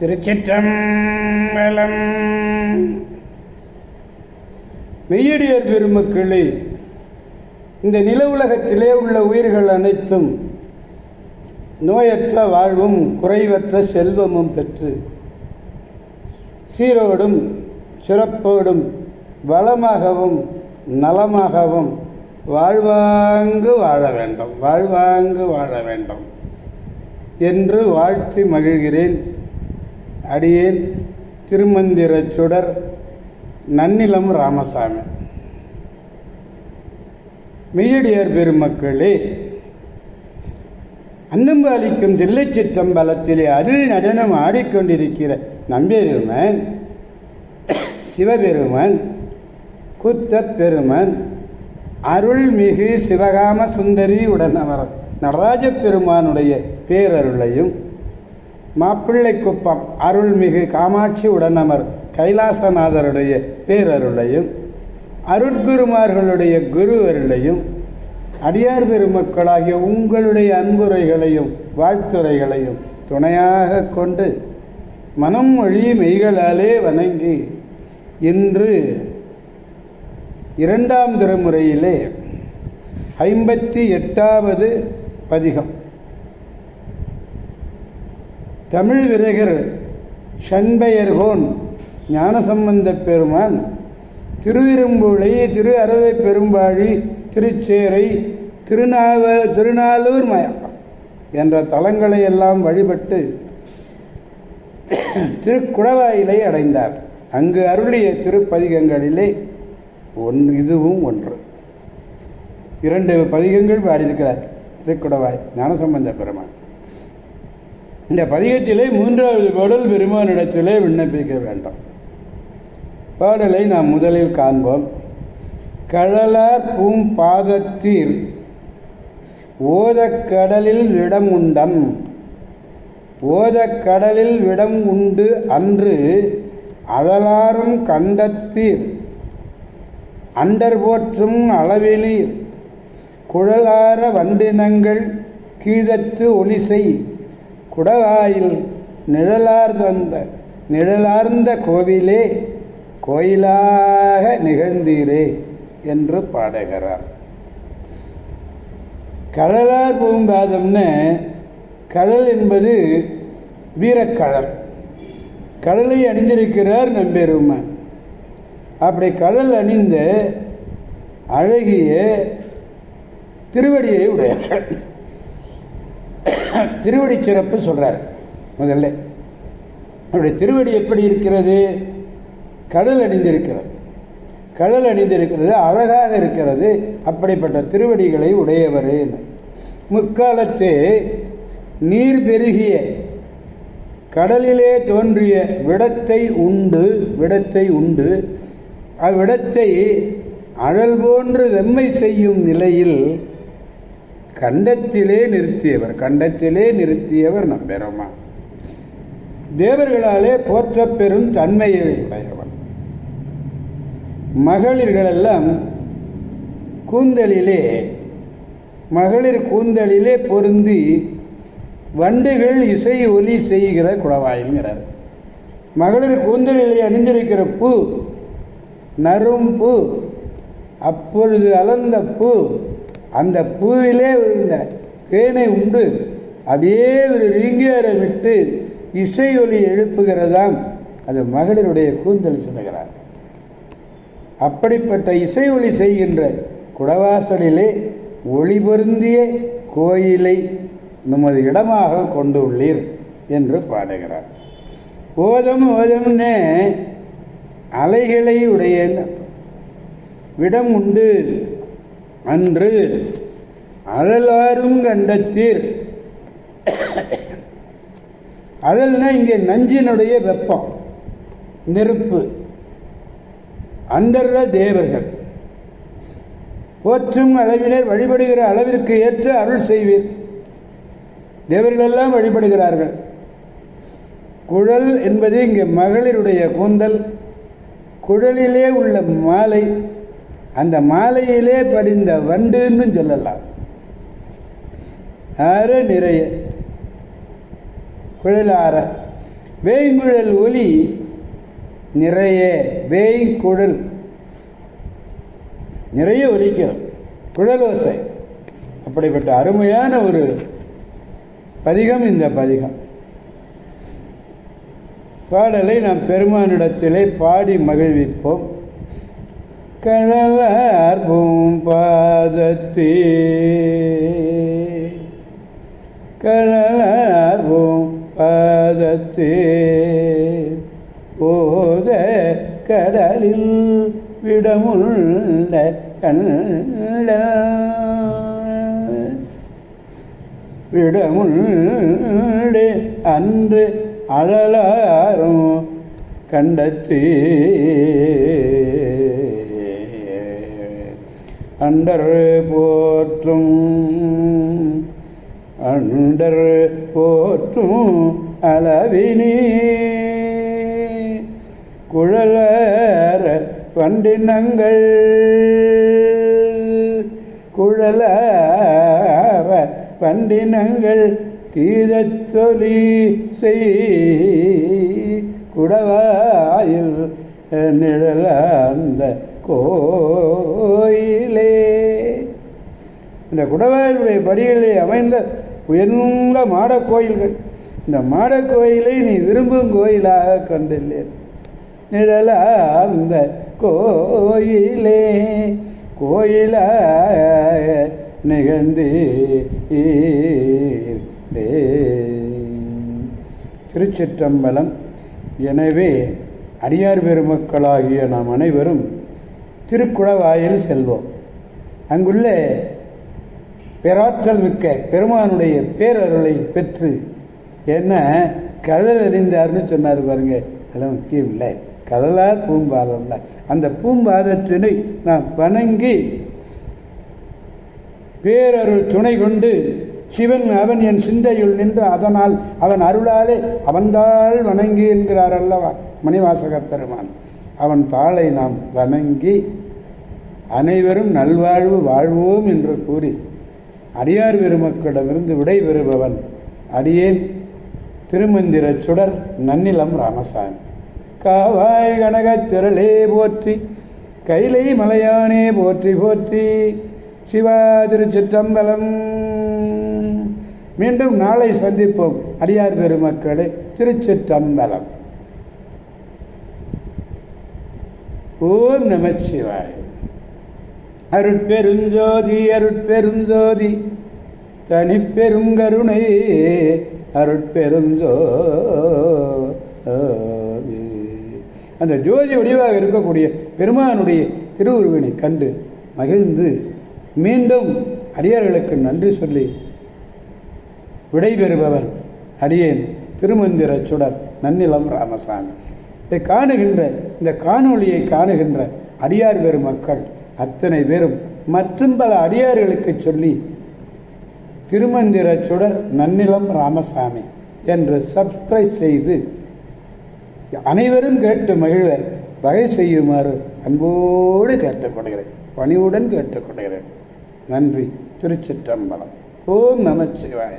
திருச்சிற்றம்பலம். மெய்யடியார் பெருமக்களே, இந்த நில உலகத்திலே உள்ள உயிர்கள் அனைத்தும் நோயற்ற வாழ்வும் குறைவற்ற செல்வமும் பெற்று சீரோடும் சிறப்போடும் வளமாகவும் நலமாகவும் வாழ்வாங்கு வாழ வேண்டும், வாழ்வாங்கு வாழ வேண்டும் என்று வாழ்த்தி மகிழ்கிறேன். அடியேன் திருமந்திர சுடர் நன்னிலம் ராமசாமி. மெய்யடியார் பெருமக்களே, அன்னம்பாலிக்கும் தில்லைச்சிற்றம்பலத்திலே அருள் நடனம் ஆடிக்கொண்டிருக்கிற நம்பெருமான் சிவபெருமான் குத்தப் பெருமான் அருள்மிகு சிவகாம சுந்தரி உடனவர் நடராஜ பெருமானுடைய பேரருளையும், மாப்பிள்ளைக்குப்பம் அருள்மிகு காமாட்சி உடனமர் கைலாசநாதருடைய பேரருளையும், அருட்குருமார்களுடைய குரு அருளையும், அடியார் பெருமக்களாகிய உங்களுடைய அன்புரைகளையும் வாழ்த்துரைகளையும் துணையாக கொண்டு மனம் மொழி மெய்களாலே வணங்கி இன்று 2ஆம் திருமுறையிலே 58வது பதிகம் தமிழ் விரகர் சண்பெயர்கோன் ஞானசம்பந்த பெருமான் திருவிரும்புளை, திரு அரதை பெரும்பாழி, திருச்சேரை, திருநாளூர் என்ற தலங்களை எல்லாம் வழிபட்டு திருக்குடவாயிலை அடைந்தார். அங்கு அருளிய திருப்பதிகங்களிலே இதுவும் ஒன்று. 2 பதிகங்கள் பாடியிருக்கிறார் திருக்குடவாய் ஞானசம்பந்த பெருமான். இந்த பதிகத்திலே 3வது பாடல் பெருமானிடத்திலே விண்ணப்பிக்க வேண்டும். பாடலை நாம் முதலில் காண்போம். கழலார் பூம்பாதத்தீர் ஓதக்கடலில் விடம் உண்டம், ஓதக்கடலில் விடம் உண்டு அன்று அழலாரும் கண்டத்தீர் அண்டர் போற்றும் அளவிலீர் குழலார வண்டினங்கள் கீதத்து ஒலிசை குடவாயில் நிழலார்ந்த கோவிலே கோயிலாக நிகழ்ந்தீரே என்று பாடுகிறார். கடலார் பூம்பாதம்னு, கடல் என்பது வீரக்கடல். கடலை அணிந்திருக்கிறார் நம்பெருமான். அப்படி கடல் அணிந்த அழகிய திருவடியை உடையார். திருவடி சிறப்பு சொல்றார். முதல்ல அவருடைய திருவடி எப்படி இருக்கிறது? கடல் அணிந்திருக்கிறது, கடல் அணிந்திருக்கிறது, அழகாக இருக்கிறது. அப்படிப்பட்ட திருவடிகளை உடையவரே. முக்காலத்தே நீர் பெருகிய கடலிலே தோன்றிய விடத்தை உண்டு அவ்விடத்தை அழல் போன்று வெம்மை செய்யும் நிலையில் கண்டத்திலே நிறுத்தியவர் நம்பெருமான். தேவர்களாலே போற்ற பெறும் தன்மையை உடையவர். மகளிர்களெல்லாம் மகளிர் கூந்தலிலே பொருந்தி வண்டுகள் இசை ஒலி செய்கிற குடவாயில்ங்கிறார். மகளிர் கூந்தலிலே அணிந்திருக்கிற பூ நரும் பூ, அப்பொழுது அலர்ந்த பூ, அந்த பூவிலே இந்த தேனை உண்டு அப்படியே ஒரு ரீங்கியாரை விட்டு இசை ஒலி எழுப்புகிறதாம். அது மகளிருடைய கூந்தல் சொல்லுகிறார். அப்படிப்பட்ட இசை ஒலி செய்கின்ற குடவாசலிலே ஒளி பொருந்திய கோயிலை நமது இடமாக கொண்டுள்ளீர் என்று பாடுகிறார். ஓதம்னே அலைகளை உடைய விடம் உண்டு அன்று அழலாரும் கண்டத்தீர். அழல்னா இங்கே நஞ்சினுடைய வெப்பம், நெருப்பு. அண்டர்ற தேவர்கள் போற்றும் அளவினர் வழிபடுகிற அளவிற்கு ஏற்ற அருள் செய்வீர். தேவர்களெல்லாம் வழிபடுகிறார்கள். குழல் என்பது இங்கே மகளிருடைய கூந்தல். குழலிலே உள்ள மாலை, அந்த மாலையிலே படிந்த வண்டுன்னு சொல்லலாம். ஆற நிறைய குழலார வேய்குழல் ஒலி நிறைய, வேய்குழல் நிறைய ஒலிக்கும், குழல் ஓசை. அப்படிப்பட்ட அருமையான ஒரு பதிகம் இந்த பதிகம். பாடலை நாம் பெருமானிடத்திலே பாடி மகிழ்விப்போம். கழலார் பூம்பாதத்தே, கழலார் பூம்பாதத்தே, ஓத கடலில் விடமுள்ள கண்ட, விடமுள்ளே அன்று அழலாரும் கண்டத்தே, அண்டர் போற்றும், அண்டர் போற்றும் அளவினே, குழலற வண்டினங்கள், குழலற வண்டினங்கள் கீதத்தொலி செய் குடவாயில் நிழலார்ந்த கோயிலே. இந்த குடவாயிலுடைய படிகளிலே அமைந்த உயர்ந்த மாடக் கோயில்கள். இந்த மாடக் கோயிலை நீ விரும்பும் கோயிலாக கண்டுள்ளேன். நிழலார்ந்த கோயிலே, கோயிலாக நிகழ்ந்தே. திருச்சிற்றம்பலம். எனவே அடியார் பெருமக்களாகிய நாம் அனைவரும் திருக்குடவாயில் செல்வோம். அங்குள்ள பேராற்றல் மிக்க பெருமானுடைய பேரருளை பெற்று, என்ன கடல் அறிந்தார்னு சொன்னார் பாருங்க, அதெல்லாம் முக்கியம் இல்லை. கடலார் பூம்பாதம் இல்லை, அந்த பூம்பாதத்தினை நாம் வணங்கி பேரருள் துணை கொண்டு சிவன் அவன் என் சிந்தையுள் நின்று அதனால் அவன் அருளாலே அவன்தாள் வணங்கி என்கிறார் அல்லவா மணிவாசக பெருமான். அவன் தாளை நாம் வணங்கி அனைவரும் நல்வாழ்வு வாழ்வோம் என்று கூறி அடியார் பெருமக்களிடமிருந்து விடை பெறுபவன் அடியேன் திருமந்திர சுடர் நன்னிலம் ராமசாமி. காவாய் கனகத் திரளே போற்றி, கைலை மலையானே போற்றி போற்றி. சிவா திருச்சிற்றம்பலம். மீண்டும் நாளை சந்திப்போம் அடியார் பெருமக்களே. திருச்சிற்றம்பலம். ஓம் நமச்சிவாய. அருட்பெருஞ்சோதி அருட்பெருஞ்சோதி தனிப்பெருங்கருணை அருட்பெருஞ்சோதி. அந்த ஜோதி வடிவாக இருக்கக்கூடிய பெருமானுடைய திருவுருவினை கண்டு மகிழ்ந்து மீண்டும் அடியார்களுக்கு நன்றி சொல்லி விடைபெறுபவன் அடியேன் திருமந்திர சுடர் நன்னிலம் ராமசாமி. இதை காணுகின்ற, இந்த காணொளியை காணுகின்ற அடியார் பெருமக்கள் அத்தனை பேரும் மற்றும் பல அடியார்களுக்கு சொல்லி திருமந்திர சுடர் நன்னிலம் ராமசாமி என்று சப்ஸ்கிரைப் செய்து அனைவரும் கேட்டு மகிழ வகை செய்யுமாறு அன்போடு கேட்டுக்கொள்கிறேன், பணிவுடன் கேட்டுக்கொள்கிறேன். நன்றி. திருச்சிற்றம்பலம். ஓம் நமச்சிவாய.